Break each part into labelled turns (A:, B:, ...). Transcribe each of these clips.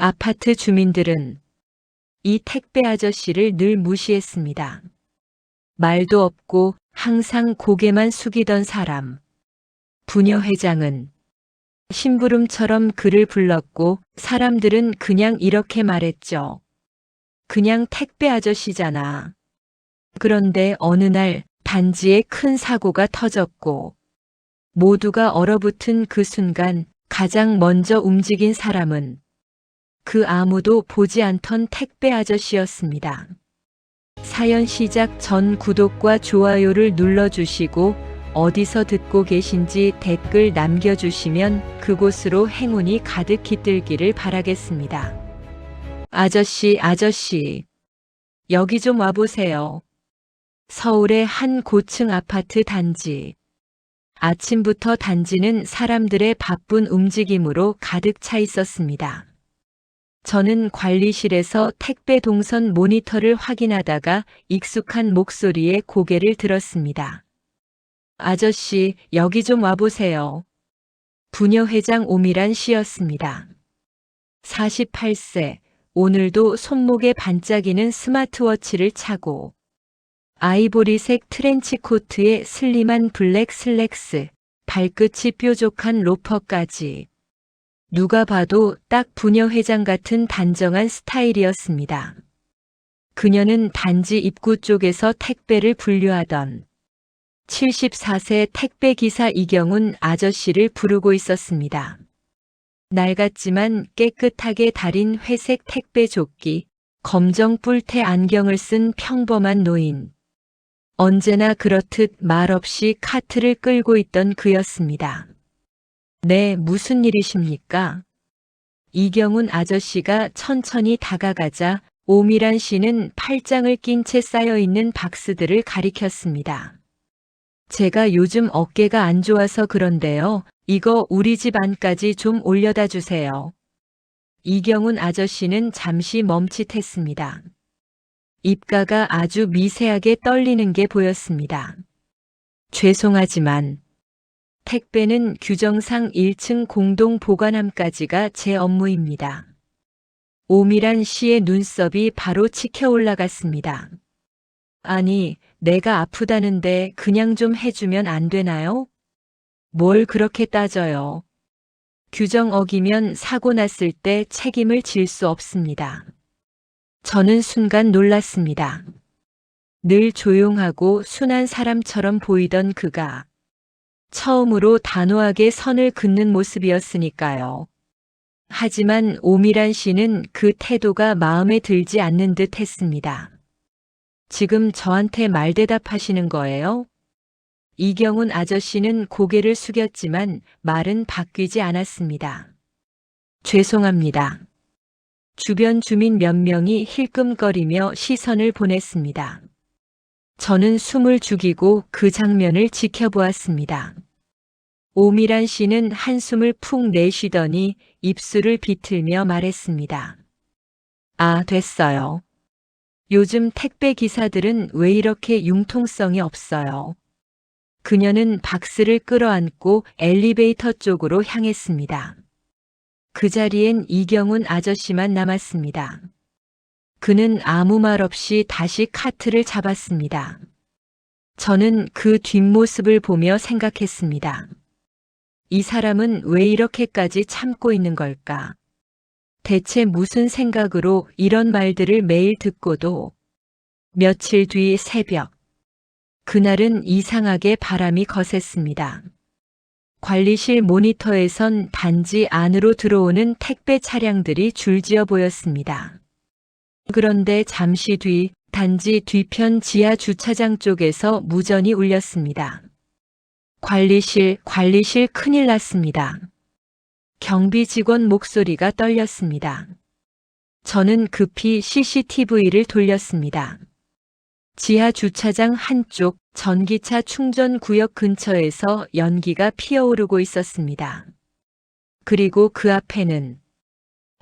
A: 아파트 주민들은 이 택배 아저씨를 늘 무시했습니다. 말도 없고 항상 고개만 숙이던 사람. 부녀 회장은 심부름처럼 그를 불렀고 사람들은 그냥 이렇게 말했죠. 그냥 택배 아저씨잖아. 그런데 어느 날 단지에 큰 사고가 터졌고 모두가 얼어붙은 그 순간 가장 먼저 움직인 사람은 그 아무도 보지 않던 택배 아저씨였습니다. 사연 시작 전 구독과 좋아요를 눌러주시고 어디서 듣고 계신지 댓글 남겨주시면 그곳으로 행운이 가득 깃들기를 바라겠습니다. 아저씨, 여기 좀 와보세요. 서울의 한 고층 아파트 단지. 아침부터 단지는 사람들의 바쁜 움직임으로 가득 차 있었습니다. 저는 관리실에서 택배 동선 모니터를 확인하다가 익숙한 목소리에 고개를 들었습니다. 아저씨, 여기 좀 와보세요. 부녀 회장 오미란 씨였습니다. 48세, 오늘도 손목에 반짝이는 스마트워치를 차고 아이보리색 트렌치 코트에 슬림한 블랙 슬랙스, 발끝이 뾰족한 로퍼까지. 누가 봐도 딱 부녀 회장 같은 단정한 스타일이었습니다. 그녀는 단지 입구 쪽에서 택배를 분류하던 74세 택배 기사 이경훈 아저씨를 부르고 있었습니다. 낡았지만 깨끗하게 달인 회색 택배 조끼, 검정 뿔테 안경을 쓴 평범한 노인. 언제나 그렇듯 말없이 카트를 끌고 있던 그였습니다. 네, 무슨 일이십니까? 이경훈 아저씨가 천천히 다가가자 오미란 씨는 팔짱을 낀 채 쌓여있는 박스들을 가리켰습니다. 제가 요즘 어깨가 안 좋아서 그런데요. 이거 우리 집 안까지 좀 올려다 주세요. 이경훈 아저씨는 잠시 멈칫했습니다. 입가가 아주 미세하게 떨리는 게 보였습니다. 죄송하지만 택배는 규정상 1층 공동 보관함까지가 제 업무입니다. 오미란 씨의 눈썹이 바로 치켜 올라갔습니다. 아니, 내가 아프다는데 그냥 좀 해주면 안 되나요? 뭘 그렇게 따져요. 규정 어기면 사고 났을 때 책임을 질 수 없습니다. 저는 순간 놀랐습니다. 늘 조용하고 순한 사람처럼 보이던 그가 처음으로 단호하게 선을 긋는 모습이었으니까요. 하지만 오미란 씨는 그 태도가 마음에 들지 않는 듯 했습니다. 지금 저한테 말대답하시는 거예요? 이경훈 아저씨는 고개를 숙였지만 말은 바뀌지 않았습니다. 죄송합니다. 주변 주민 몇 명이 힐끔거리며 시선을 보냈습니다. 저는 숨을 죽이고 그 장면을 지켜보았습니다. 오미란 씨는 한숨을 푹 내쉬더니 입술을 비틀며 말했습니다. 아, 됐어요. 요즘 택배 기사들은 왜 이렇게 융통성이 없어요. 그녀는 박스를 끌어안고 엘리베이터 쪽으로 향했습니다. 그 자리엔 이경훈 아저씨만 남았습니다. 그는 아무 말 없이 다시 카트를 잡았습니다. 저는 그 뒷모습을 보며 생각했습니다. 이 사람은 왜 이렇게까지 참고 있는 걸까? 대체 무슨 생각으로 이런 말들을 매일 듣고도 며칠 뒤 새벽. 그날은 이상하게 바람이 거셌습니다. 관리실 모니터에선 단지 안으로 들어오는 택배 차량들이 줄지어 보였습니다. 그런데 잠시 뒤 단지 뒤편 지하 주차장 쪽에서 무전이 울렸습니다. 관리실 큰일 났습니다. 경비 직원 목소리가 떨렸습니다. 저는 급히 CCTV를 돌렸습니다. 지하 주차장 한쪽 전기차 충전 구역 근처에서 연기가 피어오르고 있었습니다. 그리고 그 앞에는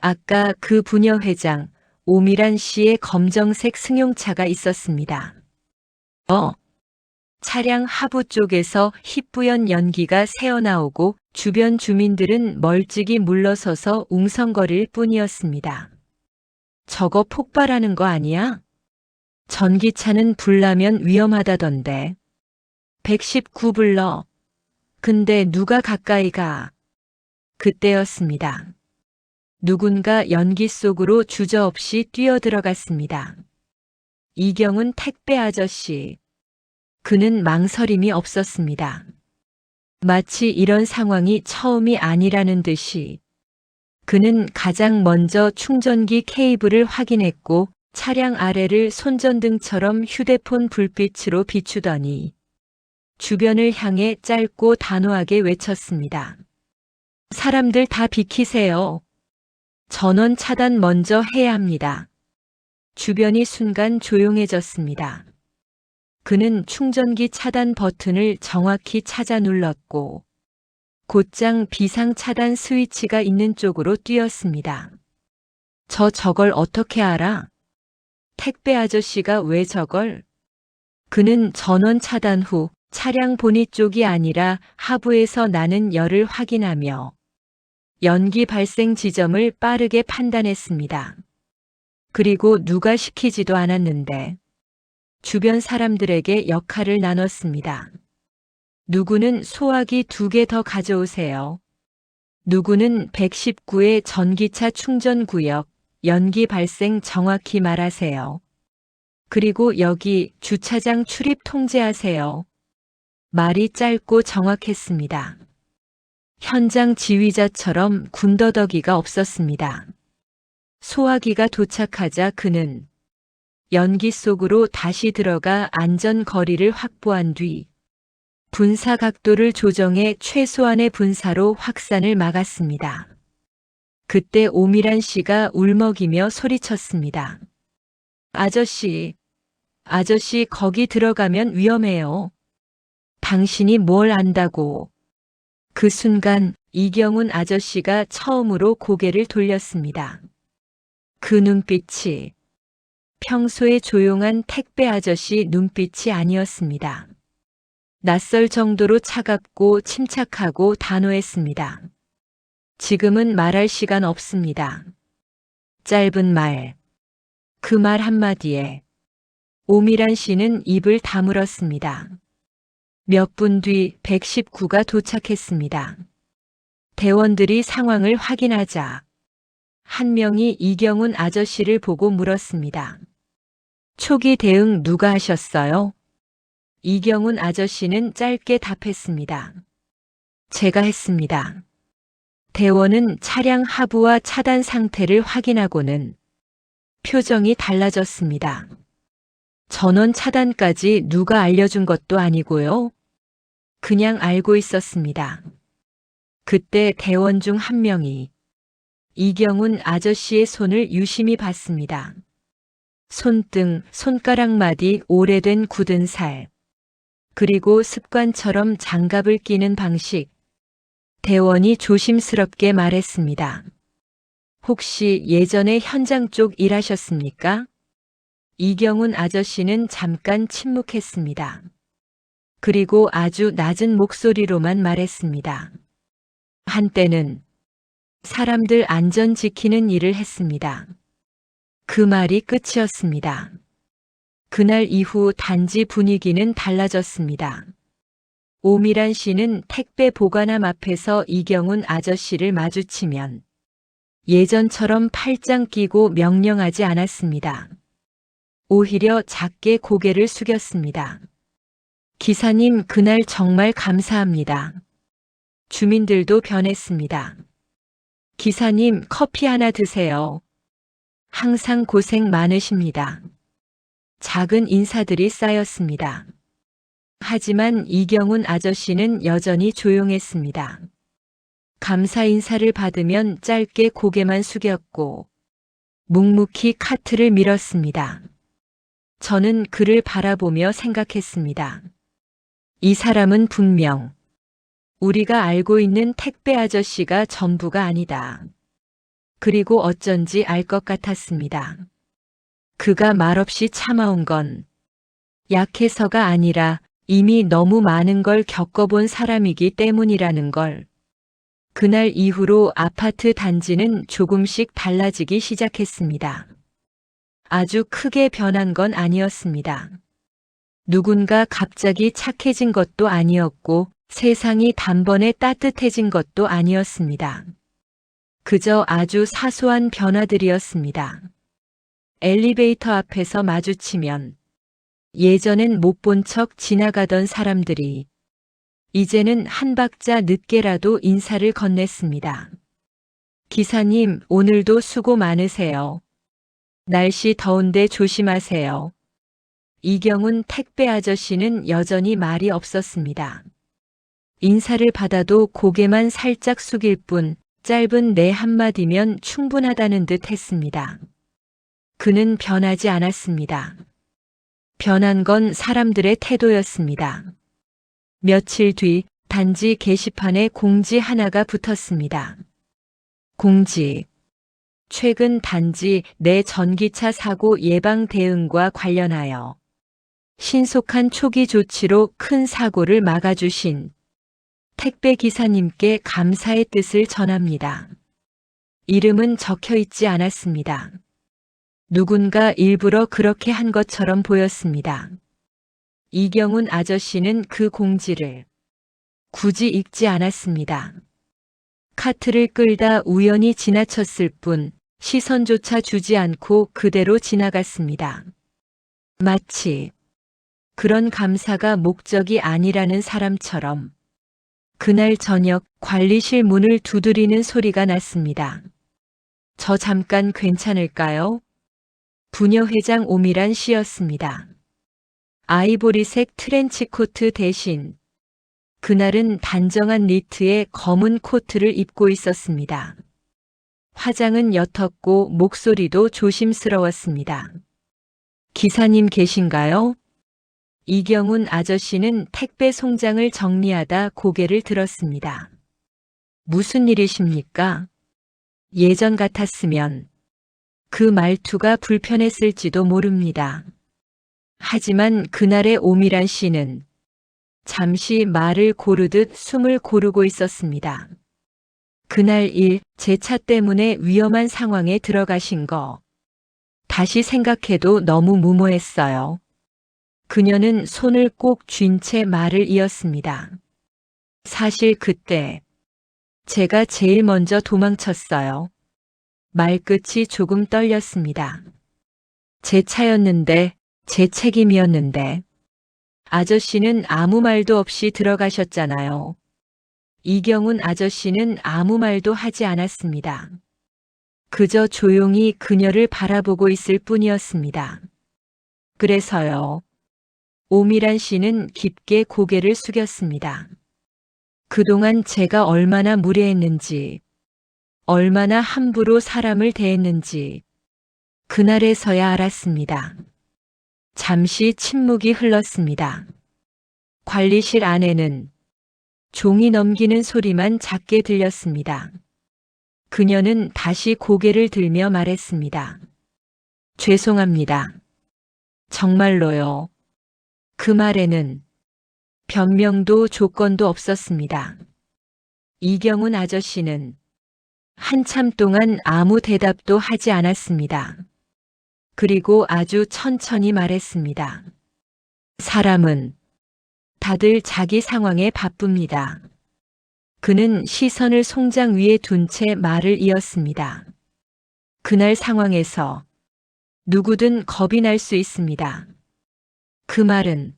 A: 아까 그 부녀 회장 오미란 씨의 검정색 승용차가 있었습니다. 차량 하부 쪽에서 희뿌연 연기가 새어나오고 주변 주민들은 멀찍이 물러서서 웅성거릴 뿐이었습니다. 저거 폭발하는 거 아니야? 전기차는 불나면 위험하다던데. 119 불러. 근데 누가 가까이 가? 그때였습니다. 누군가 연기 속으로 주저없이 뛰어들어갔습니다. 이경은 택배 아저씨. 그는 망설임이 없었습니다. 마치 이런 상황이 처음이 아니라는 듯이 그는 가장 먼저 충전기 케이블을 확인했고 차량 아래를 손전등처럼 휴대폰 불빛으로 비추더니 주변을 향해 짧고 단호하게 외쳤습니다. 사람들 다 비키세요. 전원 차단 먼저 해야 합니다. 주변이 순간 조용해졌습니다. 그는 충전기 차단 버튼을 정확히 찾아 눌렀고 곧장 비상 차단 스위치가 있는 쪽으로 뛰었습니다. 저걸 어떻게 알아? 택배 아저씨가 왜 저걸? 그는 전원 차단 후 차량 보닛 쪽이 아니라 하부에서 나는 열을 확인하며 연기 발생 지점을 빠르게 판단했습니다. 그리고 누가 시키지도 않았는데 주변 사람들에게 역할을 나눴습니다. 누구는 소화기 2개 더 가져오세요. 누구는 119의 전기차 충전 구역, 연기 발생 정확히 말하세요. 그리고 여기 주차장 출입 통제하세요. 말이 짧고 정확했습니다. 현장 지휘자처럼 군더더기가 없었습니다. 소화기가 도착하자 그는 연기 속으로 다시 들어가 안전 거리를 확보한 뒤 분사 각도를 조정해 최소한의 분사로 확산을 막았습니다. 그때 오미란 씨가 울먹이며 소리쳤습니다. 아저씨 거기 들어가면 위험해요. 당신이 뭘 안다고. 그 순간 이경훈 아저씨가 처음으로 고개를 돌렸습니다. 그 눈빛이 평소에 조용한 택배 아저씨 눈빛이 아니었습니다. 낯설 정도로 차갑고 침착하고 단호했습니다. 지금은 말할 시간 없습니다. 짧은 말. 그 말 한마디에 오미란 씨는 입을 다물었습니다. 몇 분 뒤 119가 도착했습니다. 대원들이 상황을 확인하자 한 명이 이경훈 아저씨를 보고 물었습니다. 초기 대응 누가 하셨어요? 이경훈 아저씨는 짧게 답했습니다. 제가 했습니다. 대원은 차량 하부와 차단 상태를 확인하고는 표정이 달라졌습니다. 전원 차단까지 누가 알려준 것도 아니고요. 그냥 알고 있었습니다. 그때 대원 중 한 명이 이경훈 아저씨의 손을 유심히 봤습니다. 손등, 손가락 마디 오래된 굳은 살, 그리고 습관처럼 장갑을 끼는 방식. 대원이 조심스럽게 말했습니다. 혹시 예전에 현장 쪽 일하셨습니까? 이경훈 아저씨는 잠깐 침묵했습니다. 그리고 아주 낮은 목소리로만 말했습니다. 한때는 사람들 안전 지키는 일을 했습니다. 그 말이 끝이었습니다. 그날 이후 단지 분위기는 달라졌습니다. 오미란 씨는 택배 보관함 앞에서 이경훈 아저씨를 마주치면 예전처럼 팔짱 끼고 명령하지 않았습니다. 오히려 작게 고개를 숙였습니다. 기사님, 그날 정말 감사합니다. 주민들도 변했습니다. 기사님, 커피 하나 드세요. 항상 고생 많으십니다. 작은 인사들이 쌓였습니다. 하지만 이경훈 아저씨는 여전히 조용했습니다. 감사 인사를 받으면 짧게 고개만 숙였고 묵묵히 카트를 밀었습니다. 저는 그를 바라보며 생각했습니다. 이 사람은 분명 우리가 알고 있는 택배 아저씨가 전부가 아니다. 그리고 어쩐지 알 것 같았습니다. 그가 말없이 참아온 건 약해서가 아니라 이미 너무 많은 걸 겪어본 사람이기 때문이라는 걸. 그날 이후로 아파트 단지는 조금씩 달라지기 시작했습니다. 아주 크게 변한 건 아니었습니다. 누군가 갑자기 착해진 것도 아니었고 세상이 단번에 따뜻해진 것도 아니었습니다. 그저 아주 사소한 변화들이었습니다. 엘리베이터 앞에서 마주치면 예전엔 못 본 척 지나가던 사람들이 이제는 한 박자 늦게라도 인사를 건넸습니다. 기사님, 오늘도 수고 많으세요. 날씨 더운데 조심하세요. 이경훈 택배 아저씨는 여전히 말이 없었습니다. 인사를 받아도 고개만 살짝 숙일 뿐 짧은 네 한마디면 충분하다는 듯 했습니다. 그는 변하지 않았습니다. 변한 건 사람들의 태도였습니다. 며칠 뒤 단지 게시판에 공지 하나가 붙었습니다. 공지. 최근 단지 내 전기차 사고 예방 대응과 관련하여 신속한 초기 조치로 큰 사고를 막아주신 택배 기사님께 감사의 뜻을 전합니다. 이름은 적혀 있지 않았습니다. 누군가 일부러 그렇게 한 것처럼 보였습니다. 이경훈 아저씨는 그 공지를 굳이 읽지 않았습니다. 카트를 끌다 우연히 지나쳤을 뿐 시선조차 주지 않고 그대로 지나갔습니다. 마치 그런 감사가 목적이 아니라는 사람처럼 그날 저녁 관리실 문을 두드리는 소리가 났습니다. 저 잠깐 괜찮을까요? 부녀회장 오미란 씨였습니다. 아이보리색 트렌치코트 대신 그날은 단정한 니트에 검은 코트를 입고 있었습니다. 화장은 옅었고 목소리도 조심스러웠습니다. 기사님 계신가요? 이경훈 아저씨는 택배 송장을 정리하다 고개를 들었습니다. 무슨 일이십니까? 예전 같았으면 그 말투가 불편했을지도 모릅니다. 하지만 그날의 오미란 씨는 잠시 말을 고르듯 숨을 고르고 있었습니다. 그날 일, 제 차 때문에 위험한 상황에 들어가신 거. 다시 생각해도 너무 무모했어요. 그녀는 손을 꼭 쥔 채 말을 이었습니다. 사실 그때 제가 제일 먼저 도망쳤어요. 말끝이 조금 떨렸습니다. 제 차였는데, 제 책임이었는데. 아저씨는 아무 말도 없이 들어가셨잖아요. 이경훈 아저씨는 아무 말도 하지 않았습니다. 그저 조용히 그녀를 바라보고 있을 뿐이었습니다. 그래서요. 오미란 씨는 깊게 고개를 숙였습니다. 그동안 제가 얼마나 무례했는지, 얼마나 함부로 사람을 대했는지, 그날에서야 알았습니다. 잠시 침묵이 흘렀습니다. 관리실 안에는 종이 넘기는 소리만 작게 들렸습니다. 그녀는 다시 고개를 들며 말했습니다. 죄송합니다. 정말로요. 그 말에는 변명도 조건도 없었습니다. 이경훈 아저씨는 한참 동안 아무 대답도 하지 않았습니다. 그리고 아주 천천히 말했습니다. 사람은 다들 자기 상황에 바쁩니다. 그는 시선을 송장 위에 둔 채 말을 이었습니다. 그날 상황에서 누구든 겁이 날 수 있습니다. 그 말은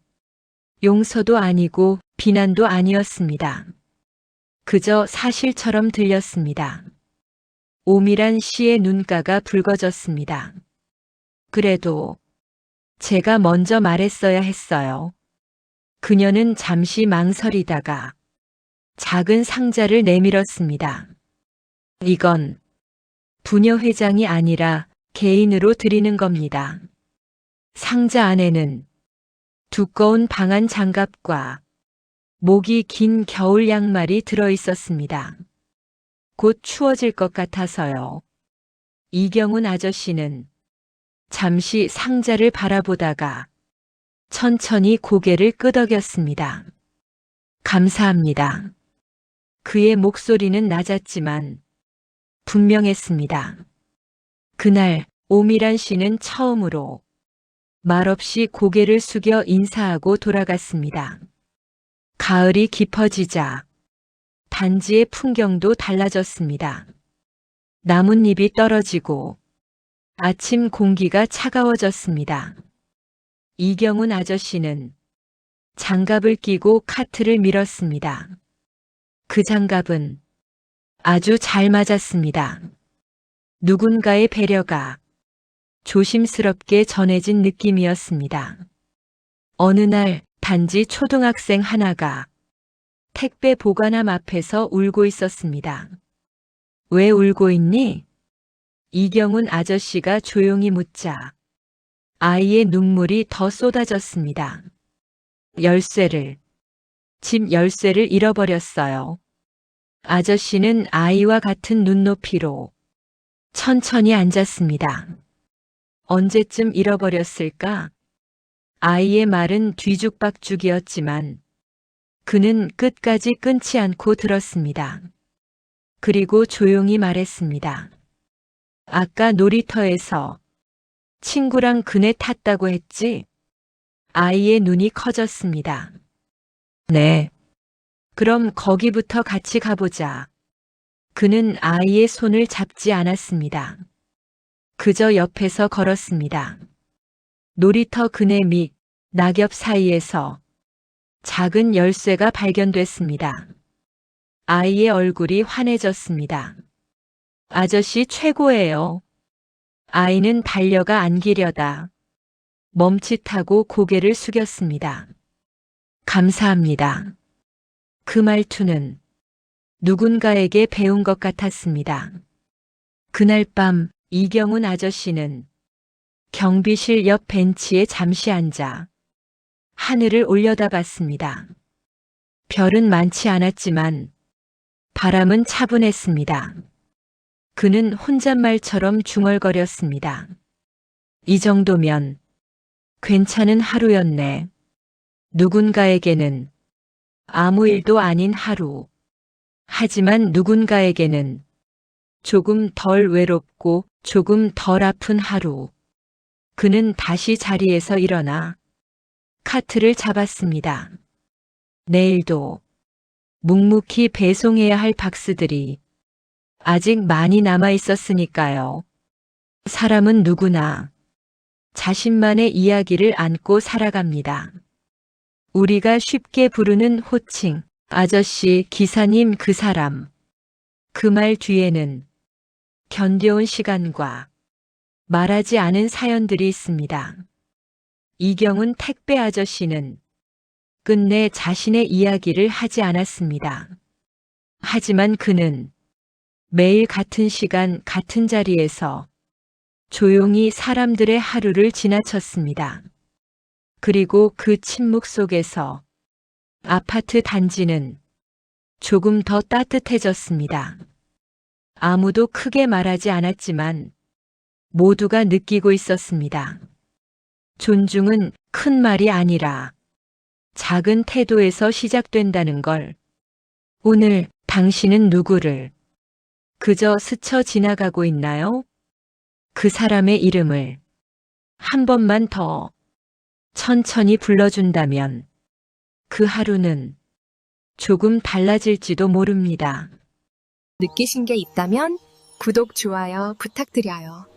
A: 용서도 아니고 비난도 아니었습니다. 그저 사실처럼 들렸습니다. 오미란 씨의 눈가가 붉어졌습니다. 그래도 제가 먼저 말했어야 했어요. 그녀는 잠시 망설이다가 작은 상자를 내밀었습니다. 이건 부녀회장이 아니라 개인으로 드리는 겁니다. 상자 안에는 두꺼운 방한 장갑과 목이 긴 겨울 양말이 들어 있었습니다. 곧 추워질 것 같아서요. 이경훈 아저씨는 잠시 상자를 바라보다가 천천히 고개를 끄덕였습니다. 감사합니다. 그의 목소리는 낮았지만 분명했습니다. 그날 오미란 씨는 처음으로 말없이 고개를 숙여 인사하고 돌아갔습니다. 가을이 깊어지자 단지의 풍경도 달라졌습니다. 나뭇잎이 떨어지고 아침 공기가 차가워졌습니다. 이경훈 아저씨는 장갑을 끼고 카트를 밀었습니다. 그 장갑은 아주 잘 맞았습니다. 누군가의 배려가 조심스럽게 전해진 느낌이었습니다. 어느 날 단지 초등학생 하나가 택배 보관함 앞에서 울고 있었습니다. 왜 울고 있니? 이경훈 아저씨가 조용히 묻자 아이의 눈물이 더 쏟아졌습니다. 집 열쇠를 잃어버렸어요. 아저씨는 아이와 같은 눈높이로 천천히 앉았습니다. 언제쯤 잃어버렸을까? 아이의 말은 뒤죽박죽이었지만 그는 끝까지 끊지 않고 들었습니다. 그리고 조용히 말했습니다. 아까 놀이터에서 친구랑 그네 탔다고 했지? 아이의 눈이 커졌습니다. 네. 그럼 거기부터 같이 가보자. 그는 아이의 손을 잡지 않았습니다. 그저 옆에서 걸었습니다. 놀이터 그네 밑 낙엽 사이에서 작은 열쇠가 발견됐습니다. 아이의 얼굴이 환해졌습니다. 아저씨 최고예요. 아이는 달려가 안기려다 멈칫하고 고개를 숙였습니다. 감사합니다. 그 말투는 누군가에게 배운 것 같았습니다. 그날 밤 이경훈 아저씨는 경비실 옆 벤치에 잠시 앉아 하늘을 올려다봤습니다. 별은 많지 않았지만 바람은 차분했습니다. 그는 혼잣말처럼 중얼거렸습니다. 이 정도면 괜찮은 하루였네. 누군가에게는 아무 일도 아닌 하루. 하지만 누군가에게는 조금 덜 외롭고 조금 덜 아픈 하루. 그는 다시 자리에서 일어나 카트를 잡았습니다. 내일도 묵묵히 배송해야 할 박스들이 아직 많이 남아 있었으니까요. 사람은 누구나 자신만의 이야기를 안고 살아갑니다. 우리가 쉽게 부르는 호칭, 아저씨, 기사님, 그 사람. 그 말 뒤에는 견뎌온 시간과 말하지 않은 사연들이 있습니다. 이경훈 택배 아저씨는 끝내 자신의 이야기를 하지 않았습니다. 하지만 그는 매일 같은 시간, 같은 자리에서 조용히 사람들의 하루를 지나쳤습니다. 그리고 그 침묵 속에서 아파트 단지는 조금 더 따뜻해졌습니다. 아무도 크게 말하지 않았지만 모두가 느끼고 있었습니다. 존중은 큰 말이 아니라 작은 태도에서 시작된다는 걸. 오늘 당신은 누구를 그저 스쳐 지나가고 있나요? 그 사람의 이름을 한 번만 더 천천히 불러준다면 그 하루는 조금 달라질지도 모릅니다.
B: 느끼신 게 있다면 구독, 좋아요 부탁드려요.